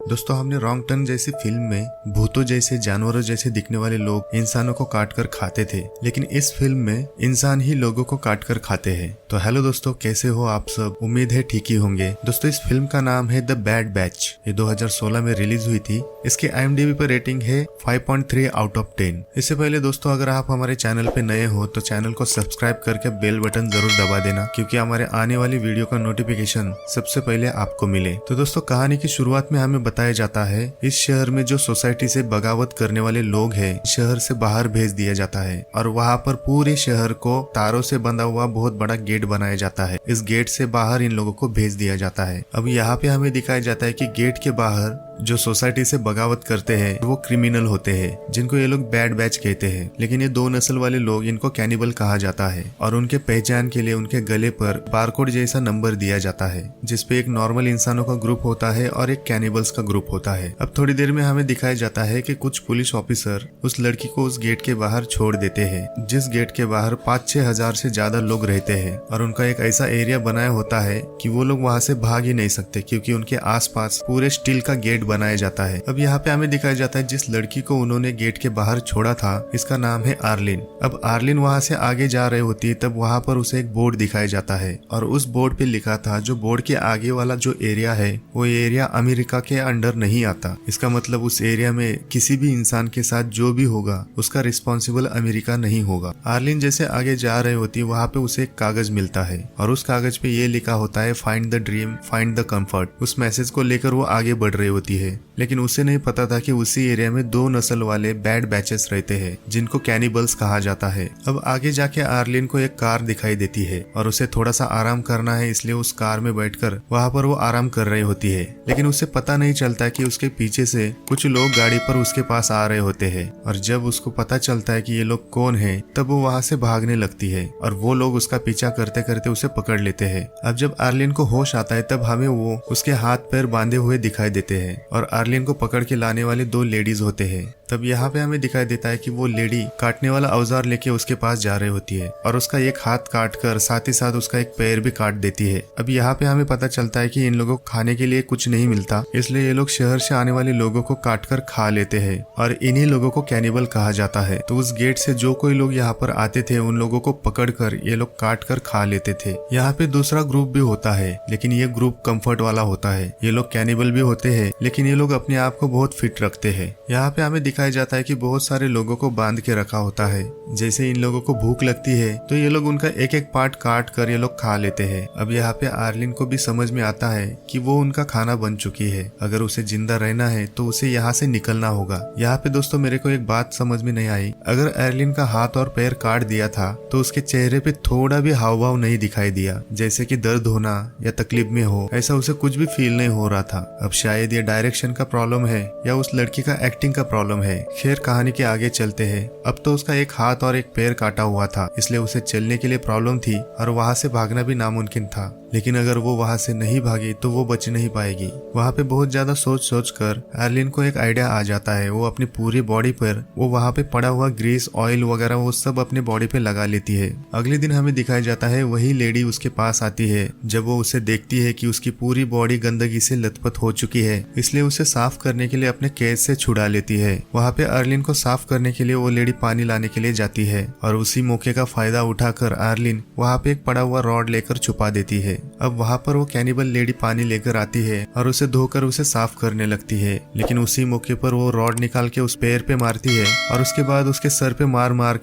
दोस्तों हमने wrong turn जैसी फिल्म में भूतों जैसे जानवरों जैसे दिखने वाले लोग इंसानों को काट कर खाते थे, लेकिन इस फिल्म में इंसान ही लोगों को काट कर खाते हैं। तो हेलो दोस्तों, कैसे हो आप सब? उम्मीद है ठीक ही होंगे। दोस्तों इस फिल्म का नाम है द बैड बैच। ये 2016 में रिलीज हुई थी। इसकी IMDb पर रेटिंग है 5.3 आउट ऑफ 10। इससे पहले दोस्तों अगर आप हमारे चैनल पे नए हो तो चैनल को सब्सक्राइब करके बेल बटन जरूर दबा देना, क्योंकि हमारे आने वाली वीडियो का नोटिफिकेशन सबसे पहले आपको मिले। तो दोस्तों कहानी की शुरुआत में हमें बताया जाता है इस शहर में जो सोसाइटी से बगावत करने वाले लोग हैं, शहर से बाहर भेज दिया जाता है और वहाँ पर पूरे शहर को तारों से बंधा हुआ बहुत बड़ा गेट बनाया जाता है। इस गेट से बाहर इन लोगों को भेज दिया जाता है। अब यहाँ पे हमें दिखाया जाता है कि गेट के बाहर जो सोसाइटी से बगावत करते हैं वो क्रिमिनल होते हैं, जिनको ये लोग बैड बैच कहते हैं। लेकिन ये दो नस्ल वाले लोग, इनको कैनिबल कहा जाता है और उनके पहचान के लिए उनके गले पर बारकोड जैसा नंबर दिया जाता है, जिसपे एक नॉर्मल इंसानों का ग्रुप होता है और एक कैनिबल्स का ग्रुप होता है। अब थोड़ी देर में हमें दिखाया जाता है कि कुछ पुलिस ऑफिसर उस लड़की को उस गेट के बाहर छोड़ देते हैं, जिस गेट के बाहर 5-6 हजार से ज्यादा लोग रहते हैं और उनका एक ऐसा एरिया बनाया होता है कि वो लोग वहाँ से भाग ही नहीं सकते, क्योंकि उनके आसपास पूरे स्टील का गेट बनाया जाता है। अब यहाँ पे हमें दिखाया जाता है जिस लड़की को उन्होंने गेट के बाहर छोड़ा था, इसका नाम है आर्लिन। अब आर्लिन वहाँ से आगे जा रही होती है, तब वहाँ पर उसे एक बोर्ड दिखाया जाता है और उस बोर्ड पे लिखा था, जो बोर्ड के आगे वाला जो एरिया है वो एरिया अमेरिका के अंडर नहीं आता। इसका मतलब उस एरिया में किसी भी इंसान के साथ जो भी होगा उसका रिस्पॉन्सिबल अमेरिका नहीं होगा। आर्लिन जैसे आगे जा रही होती है, वहाँ पे उसे एक कागज मिलता है और उस कागज पे ये लिखा होता है, find the dream, find the comfort. उस मैसेज को लेकर वो आगे बढ़ रही होती है, लेकिन उसे नहीं पता था कि उसी एरिया में दो नस्ल वाले बैड बैचेस रहते हैं, जिनको कैनिबल्स कहा जाता है। अब आगे जाके आर्लिन को एक कार दिखाई देती है और उसे थोड़ा सा आराम करना है, इसलिए उस कार में बैठकर वहाँ पर वो आराम कर रही होती है। लेकिन उसे पता नहीं चलता कि उसके पीछे से कुछ लोग गाड़ी पर उसके पास आ रहे होते हैं और जब उसको पता चलता है कि ये लोग कौन है, तब वो वहाँ से भागने लगती है और वो लोग उसका पीछा करते करते उसे पकड़ लेते हैं। अब जब आर्लिन को होश आता है, तब हमें वो उसके हाथ पैर बांधे हुए दिखाई देते हैं और आर्लिन को पकड़ के लाने वाले दो लेडीज होते हैं। तब यहाँ पे हमें दिखाई देता है कि वो लेडी काटने वाला औजार लेके उसके पास जा रही होती है और उसका एक हाथ काट कर साथ ही साथ उसका एक पैर भी काट देती है। अब यहाँ पे हमें पता चलता है कि इन लोगों को खाने के लिए कुछ नहीं मिलता, इसलिए ये लोग शहर से आने वाले लोगों को काट कर खा लेते हैं और इन्हीं लोगों को कैनिबल कहा जाता है। तो उस गेट से जो कोई लोग यहाँ पर आते थे, उन लोगों को पकड़ कर ये लोग काट कर खा लेते थे। यहाँ पे दूसरा ग्रुप भी होता है, लेकिन ये ग्रुप कंफर्ट वाला होता है। ये लोग कैनिबल भी होते हैं, लेकिन ये लोग अपने आप को बहुत फिट रखते हैं। यहाँ पे हमें दिखाया जाता है कि बहुत सारे लोगों को बांध के रखा होता है। जैसे इन लोगों को भूख लगती है तो ये लोग उनका एक एक पार्ट काट कर ये लोग खा लेते हैं। अब यहाँ पे आर्लिन को भी समझ में आता है कि वो उनका खाना बन चुकी है, अगर उसे जिंदा रहना है तो उसे यहाँ से निकलना होगा। यहाँ पे दोस्तों मेरे को एक बात समझ में नहीं आई, अगर आर्लिन का हाथ और पैर काट दिया था तो उसके चेहरे पे थोड़ा भी हाव भाव नहीं दिखाई दिया, जैसे कि दर्द होना या तकलीफ में हो, ऐसा उसे कुछ भी फील नहीं हो रहा था। अब शायद ये डायरेक्शन का प्रॉब्लम है या उस लड़की का एक्टिंग का प्रॉब्लम है। खैर कहानी के आगे चलते हैं। अब तो उसका एक हाथ और एक पैर काटा हुआ था, इसलिए उसे चलने के लिए प्रॉब्लम थी और वहाँ से भागना भी नामुमकिन था। लेकिन अगर वो वहाँ से नहीं भागी तो वो बच नहीं पाएगी। वहाँ पे बहुत ज्यादा सोच कर आर्लिन को एक आइडिया आ जाता है। वो अपनी पूरी बॉडी पर वो वहाँ पे पड़ा हुआ ग्रीस, ऑयल वगैरह वो सब अपने बॉडी पे लगा लेती है। अगले दिन हमें दिखाया जाता है वही लेडी उसके पास आती है। जब वो उसे देखती है कि उसकी पूरी बॉडी गंदगी से लथपथ हो चुकी है, इसलिए उसे साफ करने के लिए अपने केस से छुड़ा लेती है। वहाँ पे आर्लिन को साफ करने के लिए वो लेडी पानी लाने के लिए जाती है और उसी मौके का फायदा उठाकर आर्लिन वहाँ पे एक पड़ा हुआ रॉड लेकर छुपा देती है। अब वहाँ पर वो कैनिबल लेडी पानी लेकर आती है और उसे धोकर उसे साफ करने लगती है, लेकिन उसी मौके पर वो रॉड निकाल के उस पैर पे मारती है और उसके बाद उसके सर पे मार मार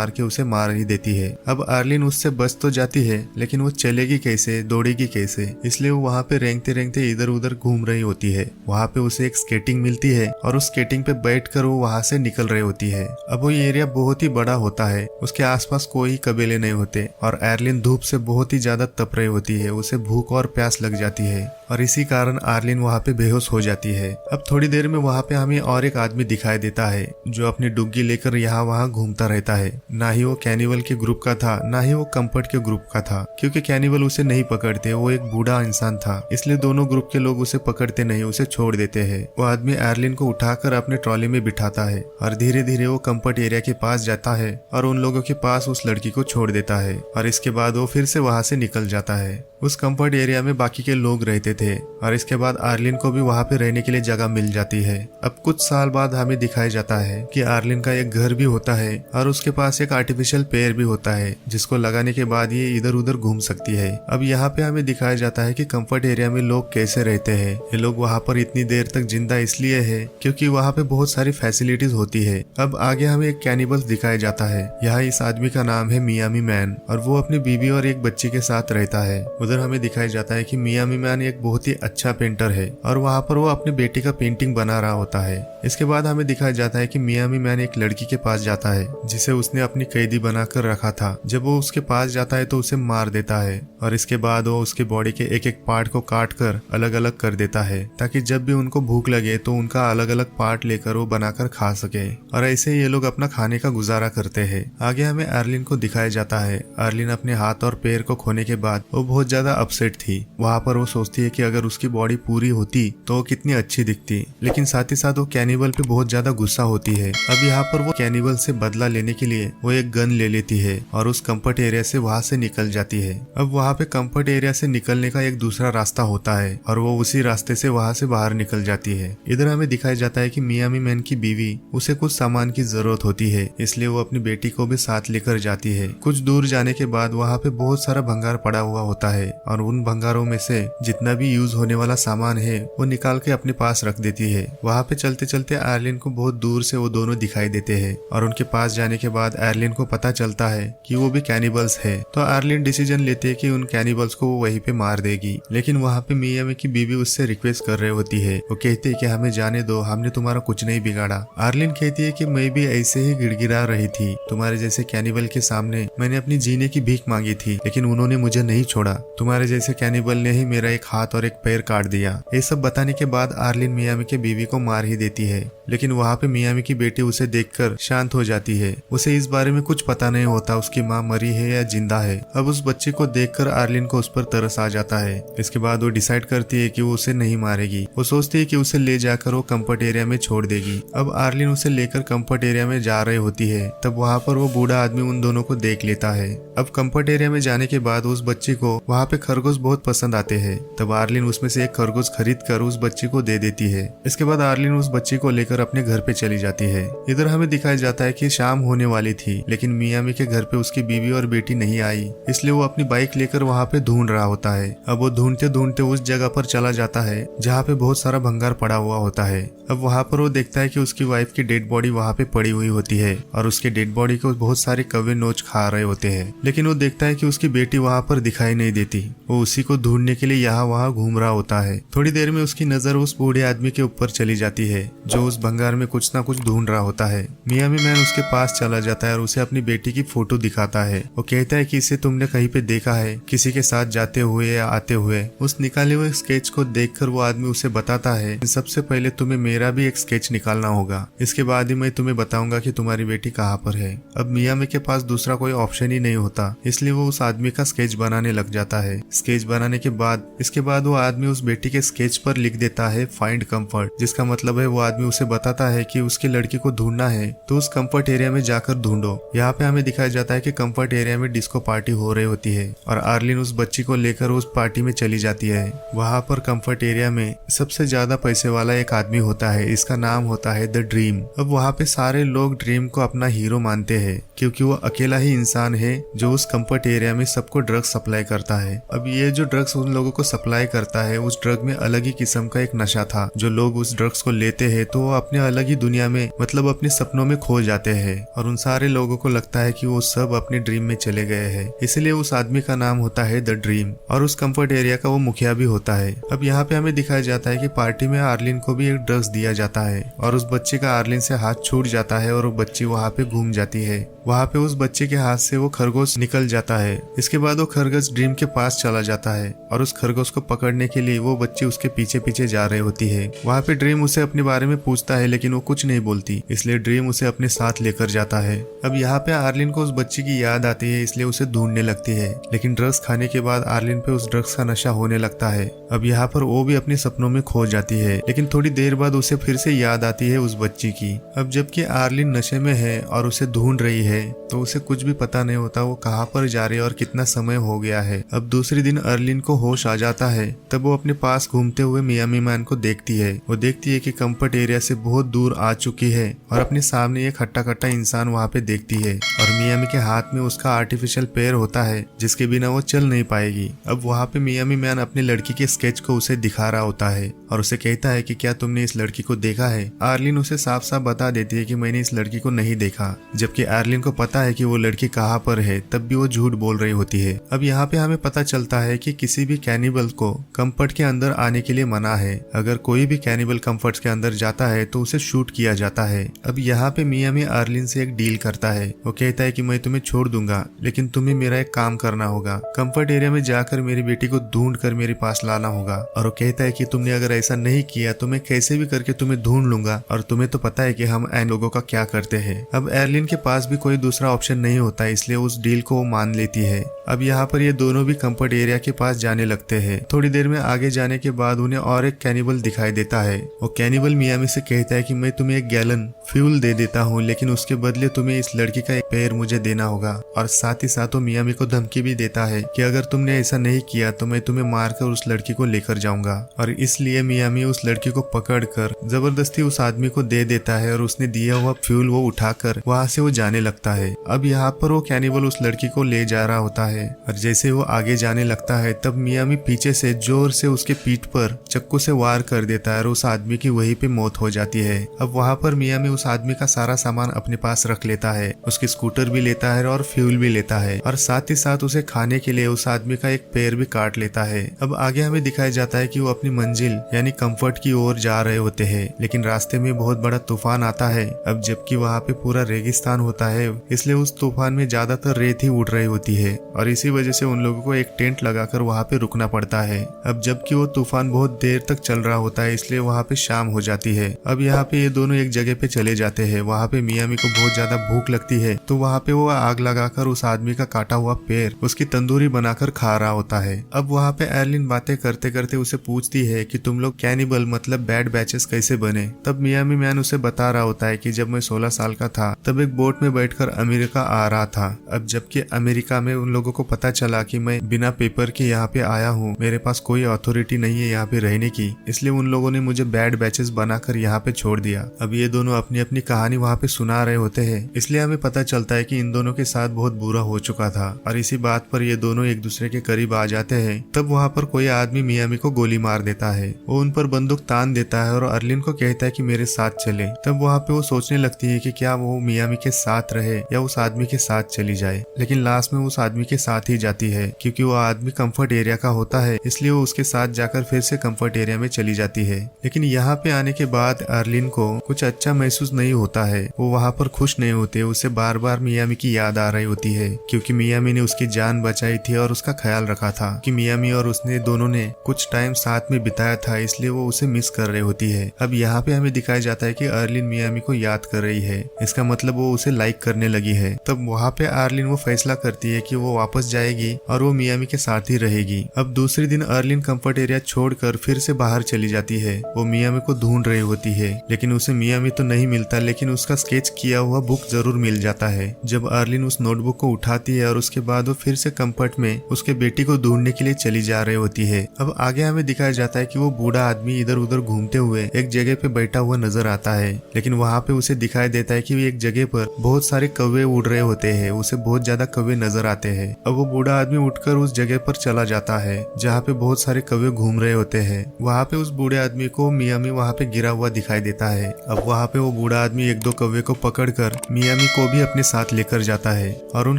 के उसे मार ही देती है। अब आर्लिन उससे बच तो जाती है, लेकिन वो चलेगी कैसे, दौड़ेगी कैसे, इसलिए वो वहाँ पे रेंगते रेंगते इधर उधर घूम रही होती है। वहाँ पे उसे एक स्केटिंग मिलती है और उस स्केटिंग पे बैठ कर वो वहाँ से निकल रही होती है। अब वो एरिया बहुत ही बड़ा होता है, उसके आसपास कोई कबीले नहीं होते और आर्लिन धूप से बहुत ही ज्यादा तप रही होती है। उसे भूख और प्यास लग जाती है और इसी कारण आर्लिन वहाँ पे बेहोश हो जाती है। अब थोड़ी देर में वहाँ पे हमें और एक आदमी दिखाई देता है जो अपनी डुग्गी लेकर यहाँ वहाँ घूमता रहता है। ना ही वो कैनिबल के ग्रुप का था, ना ही वो कंफर्ट के ग्रुप का था, क्योंकि कैनिबल उसे नहीं पकड़ते। वो एक बूढ़ा इंसान था, इसलिए दोनों ग्रुप के लोग उसे पकड़ते नहीं, उसे छोड़ देते हैं। वो आदमी आर्लिन को उठाकर अपने ट्रॉली में बिठाता है और धीरे धीरे वो कंफर्ट एरिया के पास जाता है और उन लोगों के पास उस लड़की को छोड़ देता है और इसके बाद वो फिर से वहाँ से निकल जाता है। उस कंफर्ट एरिया में बाकी के लोग रहते थे और इसके बाद आर्लिन को भी वहाँ पे रहने के लिए जगह मिल जाती है। अब कुछ साल बाद हमें दिखाया जाता है कि आर्लिन का एक घर भी होता है और उसके पास एक आर्टिफिशियल पैर भी होता है जिसको लगाने के बाद ये इधर उधर घूम सकती है। अब यहाँ पे हमें दिखाया जाता है कि कंफर्ट एरिया में लोग कैसे रहते हैं। ये लोग वहाँ पर इतनी देर तक जिंदा इसलिए है क्योंकि वहाँ पे बहुत सारी फैसिलिटीज होती है। अब आगे हमें एक कैनिबल्स दिखाया जाता है। यहाँ इस आदमी का नाम है मियामी मैन और वो अपनी बीवी और एक बच्ची के साथ रहता है। उधर हमें दिखाया जाता है कि मियामी मैन एक बहुत ही अच्छा पेंटर है और वहाँ पर वो अपने बेटे का पेंटिंग बना रहा होता है। इसके बाद हमें दिखाया जाता है कि मियामी मैन एक लड़की के पास जाता है जिसे उसने अपनी कैदी बनाकर रखा था। जब वो उसके पास जाता है तो उसे मार देता है और इसके बाद वो उसके बॉडी के एक एक पार्ट को काट कर अलग अलग कर देता है ताकि जब भी उनको भूख लगे तो उनका अलग अलग पार्ट लेकर वो बनाकर खा सके। और ऐसे ये लोग अपना खाने का गुजारा करते हैं। आगे हमें आर्लिन को दिखाया जाता है। आर्लिन अपने हाथ और पैर को खोने के बाद वो बहुत ज्यादा अपसेट थी। वहाँ पर वो सोचती है कि अगर उसकी बॉडी पूरी होती तो वो कितनी अच्छी दिखती, लेकिन साथ ही साथ वो कैनिबल पे बहुत ज्यादा गुस्सा होती है। अब यहाँ पर वो कैनिबल से बदला लेने के लिए वो एक गन ले लेती है और उस कंफर्ट एरिया से वहाँ से निकल जाती है। अब वहाँ पे कंफर्ट एरिया से निकलने का एक दूसरा रास्ता होता है और वो उसी रास्ते से वहाँ से बाहर निकल जाती है। इधर हमें दिखाया जाता है कि मियामी मैन की बीवी उसे कुछ सामान की जरूरत होती है, इसलिए वो अपनी बेटी को भी साथ लेकर जाती है। कुछ दूर जाने के बाद वहाँ पे बहुत सारा भंगार पड़ा हुआ होता है और उन भंगारों में से जितना भी यूज होने वाला सामान है वो निकाल के अपने पास रख देती है। वहाँ पे चलते चलते आर्लिन को बहुत दूर से वो दोनों दिखाई देते हैं और उनके पास जाने के बाद आर्लिन को पता चलता है कि वो भी कैनिबल्स है। तो आर्लिन डिसीजन लेती है कि उन कैनिबल्स को वो वहीं पे मार देगी। लेकिन वहाँ पे मियामी की बीवी उससे रिक्वेस्ट कर रही होती है। वो कहती है कि हमें जाने दो, हमने तुम्हारा कुछ नहीं बिगाड़ा। आर्लिन कहती है कि मैं भी ऐसे ही गिड़गिड़ा रही थी, तुम्हारे जैसे कैनिबल के सामने मैंने अपनी जीने की भीख मांगी थी लेकिन उन्होंने मुझे नहीं छोड़ा। तुम्हारे जैसे कैनिबल ने ही मेरा एक हाथ और एक पैर काट दिया। ये सब बताने के बाद आर्लिन मियामी के बीवी को मार ही देती है। लेकिन वहाँ पे मियामी की बेटी उसे देखकर शांत हो जाती है। उसे इस बारे में कुछ पता नहीं होता उसकी माँ मरी है या जिंदा है। अब उस बच्चे को देखकर आर्लिन को उस पर तरस आ जाता है। इसके बाद वो डिसाइड करती है कि वो उसे नहीं मारेगी। वो सोचती है कि उसे ले जाकर वो कंफर्ट एरिया में छोड़ देगी। अब आर्लिन उसे लेकर कंफर्ट एरिया में जा रही होती है। तब वहाँ पर वो बूढ़ा आदमी उन दोनों को देख लेता है। अब कंफर्ट एरिया में जाने के बाद उस बच्ची को वहाँ पे खरगोश बहुत पसंद आते हैं। तब आर्लिन उसमें से एक खरगोश खरीद कर उस बच्ची को दे देती है। इसके बाद आर्लिन उस बच्ची को लेकर अपने घर पे चली जाती है। इधर हमें दिखाया जाता है कि शाम होने वाली थी लेकिन मियामी के घर पे उसकी बीवी और बेटी नहीं आई, इसलिए वो अपनी बाइक लेकर वहाँ पे ढूंढ रहा होता है। अब वो ढूंढते ढूंढते उस जगह पर चला जाता है जहाँ पे बहुत सारा भंगार पड़ा हुआ होता है। अब वहाँ पर वो देखता है कि उसकी वाइफ की डेड बॉडी वहाँ पे पड़ी हुई होती है और उसके डेड बॉडी को बहुत सारे कौवे नोच खा रहे होते हैं। लेकिन वो देखता है कि उसकी बेटी वहाँ पर दिखाई नहीं देती। वो उसी को ढूंढने के लिए यहाँ वहाँ घूम रहा होता है। थोड़ी देर में उसकी नजर उस बूढ़े आदमी के ऊपर चली जाती है जो उस भंगार में कुछ ना कुछ ढूंढ रहा होता है। मियामी मैन उसके पास चला जाता है और उसे अपनी बेटी की फोटो दिखाता है। वो कहता है कि इसे तुमने कहीं पे देखा है, किसी के साथ जाते हुए या आते हुए। उस निकाले हुए स्केच को देखकर वो आदमी उसे बताता है सबसे पहले तुम्हें मेरा भी एक स्केच निकालना होगा, इसके बाद ही मैं तुम्हें बताऊंगा कि तुम्हारी बेटी कहाँ पर है। अब मियामी के पास दूसरा कोई ऑप्शन ही नहीं होता, इसलिए वो उस आदमी का स्केच बनाने लग जाता है। स्केच बनाने के बाद इसके बाद वो आदमी उस बेटी के स्केच पर लिख देता है फाइंड कंफर्ट, जिसका मतलब है वो आदमी उसे बताता है कि उसकी लड़की को ढूंढना है तो उस कंफर्ट एरिया में जाकर ढूंढो। यहाँ पे हमें दिखाया जाता है कि कंफर्ट एरिया में डिस्को पार्टी हो रही होती है और आर्लिन उस बच्ची को लेकर उस पार्टी में चली जाती है। वहाँ पर कंफर्ट एरिया में सबसे ज्यादा पैसे वाला एक आदमी होता है, इसका नाम होता है द ड्रीम। अब वहाँ पे सारे लोग ड्रीम को अपना हीरो मानते हैं क्योंकि वो अकेला ही इंसान है जो उस कंफर्ट एरिया में सबको ड्रग्स सप्लाई करता है। अब ये जो ड्रग्स उन लोगों को सप्लाई करता है, उस ड्रग में अलग ही किस्म का एक नशा था। जो लोग उस ड्रग्स को लेते हैं तो वो अपने अलग ही दुनिया में मतलब अपने सपनों में खो जाते हैं और उन सारे लोगों को लगता है कि वो सब अपने ड्रीम में चले गए हैं। इसलिए उस आदमी का नाम होता है द ड्रीम और उस कंफर्ट एरिया का वो मुखिया भी होता है। अब यहाँ पे हमें दिखाया जाता है कि पार्टी में आर्लिन को भी एक ड्रग्स दिया जाता है और उस बच्चे का आर्लिन से हाथ छूट जाता है और वो बच्ची वहाँ पे घूम जाती है। वहाँ पे उस बच्चे के हाथ से वो खरगोश निकल जाता है। इसके बाद वो खरगोश ड्रीम के पास चला जाता है और उस खरगोश को पकड़ने के लिए वो बच्ची उसके पीछे पीछे जा रही होती है। वहाँ पे ड्रीम उसे अपने बारे में पूछता है लेकिन वो कुछ नहीं बोलती, इसलिए ड्रीम उसे अपने साथ लेकर जाता है। अब यहाँ पे आर्लिन को उस बच्ची की याद आती है, इसलिए उसे ढूंढने लगती है। लेकिन ड्रग्स खाने के बाद आर्लिन पे उस ड्रग्स का नशा होने लगता है। अब यहाँ पर वो भी अपने सपनों में खो जाती है, लेकिन थोड़ी देर बाद उसे फिर से याद आती है उस बच्ची की। अब जबकि आर्लिन नशे में है और उसे ढूंढ रही है है तो उसे कुछ भी पता नहीं होता वो कहाँ पर जा रही है और कितना समय हो गया है। अब दूसरे दिन अर्लिन को होश आ जाता है, तब वो अपने पास घूमते हुए मियामी मैन को देखती है। वो देखती है कि कंफर्ट एरिया से बहुत दूर आ चुकी है और अपने सामने एक हट्टा कट्टा इंसान वहाँ पे देखती है और मियामी के हाथ में उसका आर्टिफिशियल पैर होता है जिसके बिना वो चल नहीं पाएगी। अब वहाँ पे मियामी मैन अपनी लड़की के स्केच को उसे दिखा रहा होता है और उसे कहता है कि क्या तुमने इस लड़की को देखा है। आर्लिन उसे साफ साफ बता देती है कि मैंने इस लड़की को नहीं देखा, जबकि आर्लिन को पता है कि वो लड़की कहाँ पर है, तब भी वो झूठ बोल रही होती है। अब यहाँ पे हमें पता चलता है कि किसी भी कैनिबल को कंफर्ट के अंदर आने के लिए मना है। अगर कोई भी कैनिबल कंफर्ट के अंदर जाता है तो उसे शूट किया जाता है। अब यहाँ पे मियामी आर्लिन से एक डील करता है। वो कहता है कि मैं तुम्हें छोड़ दूंगा, लेकिन तुम्हें मेरा एक काम करना होगा, कंफर्ट एरिया में जाकर मेरी बेटी को ढूंढ कर मेरे पास लाना होगा। और वो कहता है कि तुमने अगर ऐसा नहीं किया तो मैं कैसे भी करके तुम्हें ढूंढ लूंगा, और तुम्हें तो पता है कि हम ऐन लोगों का क्या करते हैं। अब एर्लिन के पास भी कोई दूसरा ऑप्शन नहीं होता, इसलिए उस डील को वो मान लेती है। अब यहाँ पर ये दोनों भी कंफर्ट एरिया के पास जाने लगते हैं। थोड़ी देर में आगे जाने के बाद उन्हें और एक कैनिबल दिखाई देता है। वो कैनिबल मियामी से कहता है कि मैं तुम्हें 1 गैलन फ्यूल दे देता हूँ, लेकिन उसके बदले तुम्हें इस लड़की का एक पैर मुझे देना होगा। और साथ ही साथ वो मियामी को धमकी भी देता है कि अगर तुमने ऐसा नहीं किया तो मैं तुम्हें मारकर उस लड़की को लेकर जाऊंगा। और इसलिए मियामी उस लड़की को पकड़कर जबरदस्ती उस आदमी को दे देता है और उसने दिया हुआ फ्यूल वो उठाकर वहाँ से वो जाने लगता है। अब यहाँ पर वो कैनिबल उस लड़की को ले जा रहा होता है और जैसे वो आगे जाने लगता है तब मियामी पीछे से जोर से उसके पीठ पर चाकू से वार कर देता है और उस आदमी की वहीं पे मौत हो जाती है। अब वहाँ पर मियामी उस आदमी का सारा सामान अपने पास रख लेता है, उसकी स्कूटर भी लेता है और फ्यूल भी लेता है, और साथ ही साथ उसे खाने के लिए उस आदमी का एक पैर भी काट लेता है। अब आगे हमें दिखाया जाता है कि वो अपनी मंजिल यानी कंफर्ट की ओर जा रहे होते हैं, लेकिन रास्ते में बहुत बड़ा तूफान आता है। अब जबकि वहाँ पे पूरा रेगिस्तान होता है, इसलिए उस तूफान में ज्यादातर रेत ही उड़ रही होती है और इसी वजह से उन लोगों को एक टेंट लगाकर वहाँ पे रुकना पड़ता है। अब जबकि वो तूफान बहुत देर तक चल रहा होता है, इसलिए वहाँ पे शाम हो जाती है। अब यहाँ पे ये दोनों एक जगह पे चले जाते हैं। वहाँ पे मियामी को बहुत ज्यादा भूख लगती है, तो वहाँ पे वो आग लगाकर उस आदमी का काटा हुआ पैर उसकी तंदूरी बनाकर खा रहा होता है। अब वहाँ पे एर्लिन बातें करते करते उसे पूछती है कि तुम लोग कैनिबल मतलब बैड बैचेस कैसे बने। तब मियामी मैन उसे बता रहा होता है कि जब मैं 16 साल का था तब एक बोट में बैठकर अमेरिका आ रहा था। अब जबकि अमेरिका में उन लोगों को पता चला कि मैं बिना पेपर के यहाँ पे आया हूँ, मेरे पास कोई अथॉरिटी नहीं है यहाँ पे रहने की, इसलिए उन लोगों ने मुझे बैड बैचेस बनाकर यहाँ पे छोड़ दिया। अब ये दोनों अपनी अपनी कहानी वहाँ पे सुना रहे होते हैं, इसलिए हमें पता चलता है कि इन दोनों के साथ बहुत बुरा हो चुका था और इसी बात पर ये दोनों एक दूसरे के करीब आ जाते हैं। तब वहाँ पर कोई आदमी मियामी को गोली मार देता है। वो उन पर बंदूक तान देता है और अर्लिन को कहता है कि मेरे साथ चले। तब वहाँ पे वो सोचने लगती है कि क्या वो मियामी के साथ रहे या उस आदमी के साथ चली जाए, लेकिन लास्ट में उस आदमी के साथ ही जाती है क्योंकि वो आदमी कंफर्ट एरिया का होता है, इसलिए वो उसके साथ जाकर फिर से कंफर्ट एरिया में चली जाती है। लेकिन यहाँ पे आने के बाद अर्लिन को कुछ अच्छा महसूस नहीं होता है। वो वहाँ पर खुश नहीं होते, उसे बार बार मियामी की याद आ रही होती है क्योंकि मियामी ने उसकी जान बचाई थी और उसका ख्याल रखा था कि मियामी और उसने दोनों ने कुछ टाइम साथ में बिताया था, इसलिए वो उसे मिस कर रही होती है। अब यहाँ पे हमें दिखाया जाता है कि अर्लिन मियामी को याद कर रही है, इसका मतलब वो उसे लाइक करने लगी है। तब वहाँ पे अर्लिन वो फैसला करती है कि वो वापस जाएगी और वो मियामी के साथ ही रहेगी। अब दूसरे दिन अर्लिन कंफर्ट एरिया छोड़कर फिर से बाहर चली जाती है। वो मियामी को ढूंढ रही होती है, लेकिन उसे मियामी तो नहीं मिलता, लेकिन उसका स्केच किया हुआ बुक जरूर मिल जाता है। जब अर्लिन उस नोटबुक को उठाती है और उसके बाद वो फिर से कंफर्ट में उसके बेटी को ढूंढने के लिए चली जा रही होती है। अब आगे हमें दिखाया जाता है कि वो बूढ़ा आदमी इधर उधर घूमते हुए एक जगह पे बैठा हुआ नजर आता है, लेकिन वहाँ पे उसे दिखाई देता है कि एक जगह पर बहुत सारे कौवे उड़ रहे होते हैं। उसे बहुत ज्यादा कौवे नजर आते हैं। अब वो बूढ़ा आदमी उठकर उस जगह पर चला जाता है जहाँ पे बहुत सारे कौवे घूम रहे होते हैं। वहाँ पे उस बूढ़े आदमी को मियामी वहाँ पे गिरा हुआ दिखाई देता है। अब वहाँ पे वो बूढ़ा आदमी 1-2 कौवे को पकड़कर मियामी को भी अपने साथ लेकर जाता है और उन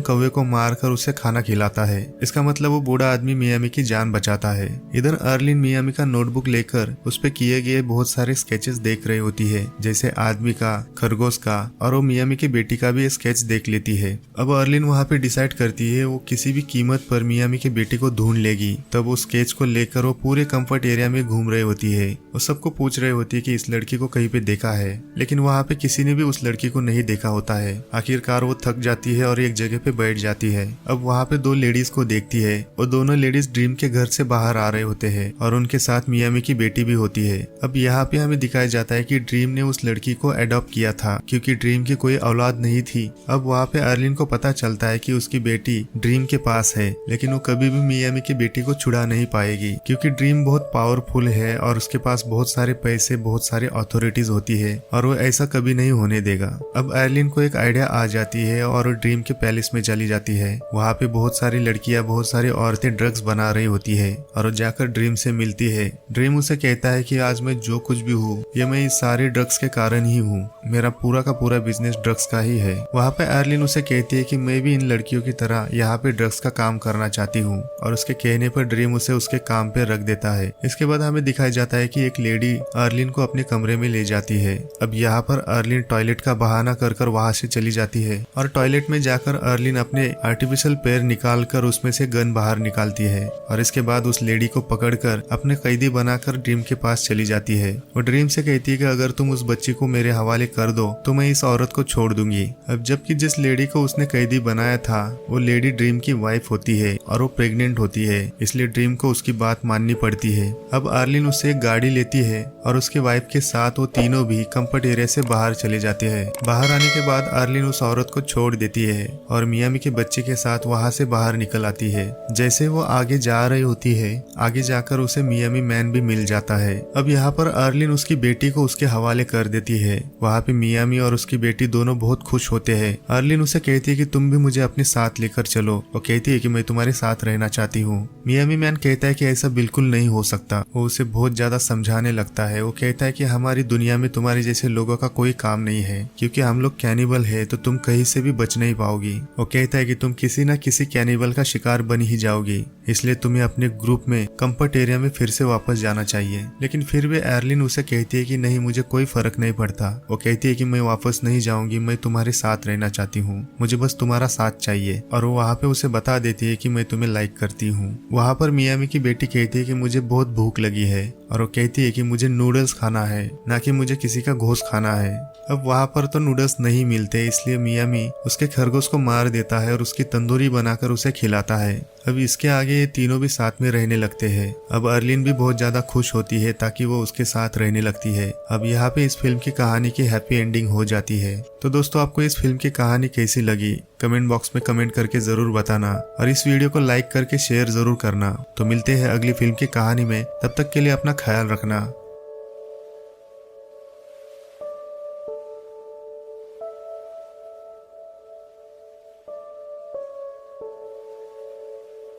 कौवे को मारकर उसे खाना खिलाता है। इसका मतलब वो बूढ़ा आदमी मियामी की जान बचाता है। इधर अर्लिन मियामी का नोटबुक लेकर उस पे किए गए बहुत सारे स्केचेस देख रही होती है, जैसे आदमी का, खरगोश का, और वो मियामी की बेटी का भी स्केच देख लेती है। अब अर्लिन वहाँ पे डिसाइड करती है वो किसी भी कीमत पर मियामी की बेटी को ढूंढ लेगी। तब वो स्केच को लेकर वो पूरे कंफर्ट एरिया में घूम रही होती है। वो सबको पूछ रही होती है कि इस लड़की को कहीं पे देखा है, लेकिन वहाँ पे किसी ने भी उस लड़की को नहीं देखा होता है। आखिरकार वो थक जाती है और एक जगह पे बैठ जाती है। अब वहाँ पे 2 लेडीज को देखती है। वो दोनों लेडीज ड्रीम के घर से बाहर आ रहे होते हैं और उनके साथ मियामी की बेटी भी होती है। अब यहाँ पे हमें दिखाया जाता है कि ड्रीम ने उस लड़की को अडॉप्ट किया था क्योंकि ड्रीम की कोई कोई औलाद नहीं थी। अब वहाँ पे अर्लिन को पता चलता है कि उसकी बेटी ड्रीम के पास है, लेकिन वो कभी भी मियामी की बेटी को छुड़ा नहीं पाएगी क्योंकि ड्रीम बहुत पावरफुल है और उसके पास बहुत सारे पैसे, बहुत सारे अथॉरिटीज होती है और वो ऐसा कभी नहीं होने देगा। अब अर्लिन को एक आइडिया आ जाती है और वो ड्रीम के पैलेस में चली जाती है। वहाँ पे बहुत सारी लड़कियां, बहुत सारी औरतें ड्रग्स बना रही होती है और वो जाकर ड्रीम से मिलती है। ड्रीम उसे कहता है कि आज मैं जो कुछ भी हूँ ये मैं इस सारे ड्रग्स के कारण ही हूँ, मेरा पूरा का पूरा बिजनेस ड्रग्स का ही है। वहाँ पे अर्लिन उसे कहती है कि मैं भी इन लड़कियों की तरह यहाँ पे ड्रग्स का काम करना चाहती हूँ और उसके कहने पर ड्रीम उसे उसके काम पे रख देता है। इसके बाद हमें दिखाया जाता है कि एक लेडी अर्लिन को अपने कमरे में ले जाती है। अब यहाँ पर अर्लिन टॉयलेट का बहाना कर कर वहाँ से चली जाती है और टॉयलेट में जाकर अर्लिन अपने आर्टिफिशियल पैर निकाल कर उसमें से गन बाहर निकालती है और इसके बाद उस लेडी को पकड़कर अपने कैदी बनाकर ड्रीम के पास चली जाती है। वो ड्रीम से कहती है कि अगर तुम उस बच्ची को मेरे हवाले कर दो तो मैं इस औरत को छोड़ दूंगी। अब जबकि जिस लेडी को उसने कैदी बनाया था वो लेडी ड्रीम की वाइफ होती है और वो प्रेग्नेंट होती है, इसलिए ड्रीम को उसकी बात माननी पड़ती है। अब अर्लिन उससे एक गाड़ी लेती है और उसके वाइफ के साथ वो तीनों भी कंफर्ट एरिया से बाहर चले जाते हैं। बाहर आने के बाद अर्लिन उस औरत को छोड़ देती है और मियामी के बच्चे के साथ वहाँ से बाहर निकल आती है। जैसे वो आगे जा रही होती है, आगे जाकर उसे मियामी मैन भी मिल जाता है। अब यहाँ पर अर्लिन उसकी बेटी को उसके हवाले कर देती है। वहाँ पे मियामी और उसकी बेटी दोनों बहुत खुश होते हैं। अर्लिन उसे कहती है कि तुम भी मुझे अपने साथ लेकर चलो। वो कहती है कि मैं तुम्हारे साथ रहना चाहती हूँ। मियामी मैन कहता है कि ऐसा बिल्कुल नहीं हो सकता। वो उसे बहुत ज्यादा समझाने लगता है। वो कहता है कि हमारी दुनिया में तुम्हारे जैसे लोगों का कोई काम नहीं है क्योंकि हम लोग कैनिबल है, तो तुम कहीं से भी बच नहीं पाओगी। वो कहता है कि तुम किसी न किसी कैनिबल का शिकार बन ही जाओगी, इसलिए तुम्हें अपने ग्रुप में कंफर्ट एरिया में फिर से वापस जाना चाहिए। लेकिन फिर भी अर्लिन उसे कहती है कि नहीं, मुझे कोई फर्क नहीं पड़ता। वो कहती है कि मैं वापस नहीं जाऊंगी, मैं तुम्हारे साथ रहना चाहती हूँ, मुझे बस तुम्हारा साथ चाहिए। और वो वहाँ पे उसे बता देती है कि मैं तुम्हें लाइक करती हूँ। वहाँ पर मियामी की बेटी कहती है कि मुझे बहुत भूख लगी है और वो कहती है कि मुझे नूडल्स खाना है, ना कि मुझे किसी का गोश्त खाना है। अब वहाँ पर तो नूडल्स नहीं मिलते, इसलिए मियामी उसके खरगोश को मार देता है और उसकी तंदूरी बनाकर उसे खिलाता है। अब इसके आगे ये तीनों भी साथ में रहने लगते हैं। अब अर्लिन भी बहुत ज्यादा खुश होती है ताकि वो उसके साथ रहने लगती है। अब यहाँ पे इस फिल्म की कहानी की हैप्पी एंडिंग हो जाती है। तो दोस्तों, आपको इस फिल्म की कहानी कैसी लगी कमेंट बॉक्स में कमेंट करके जरूर बताना और इस वीडियो को लाइक करके शेयर जरूर करना। तो मिलते हैं अगली फिल्म की कहानी में, तब तक के लिए अपना ख्याल रखना।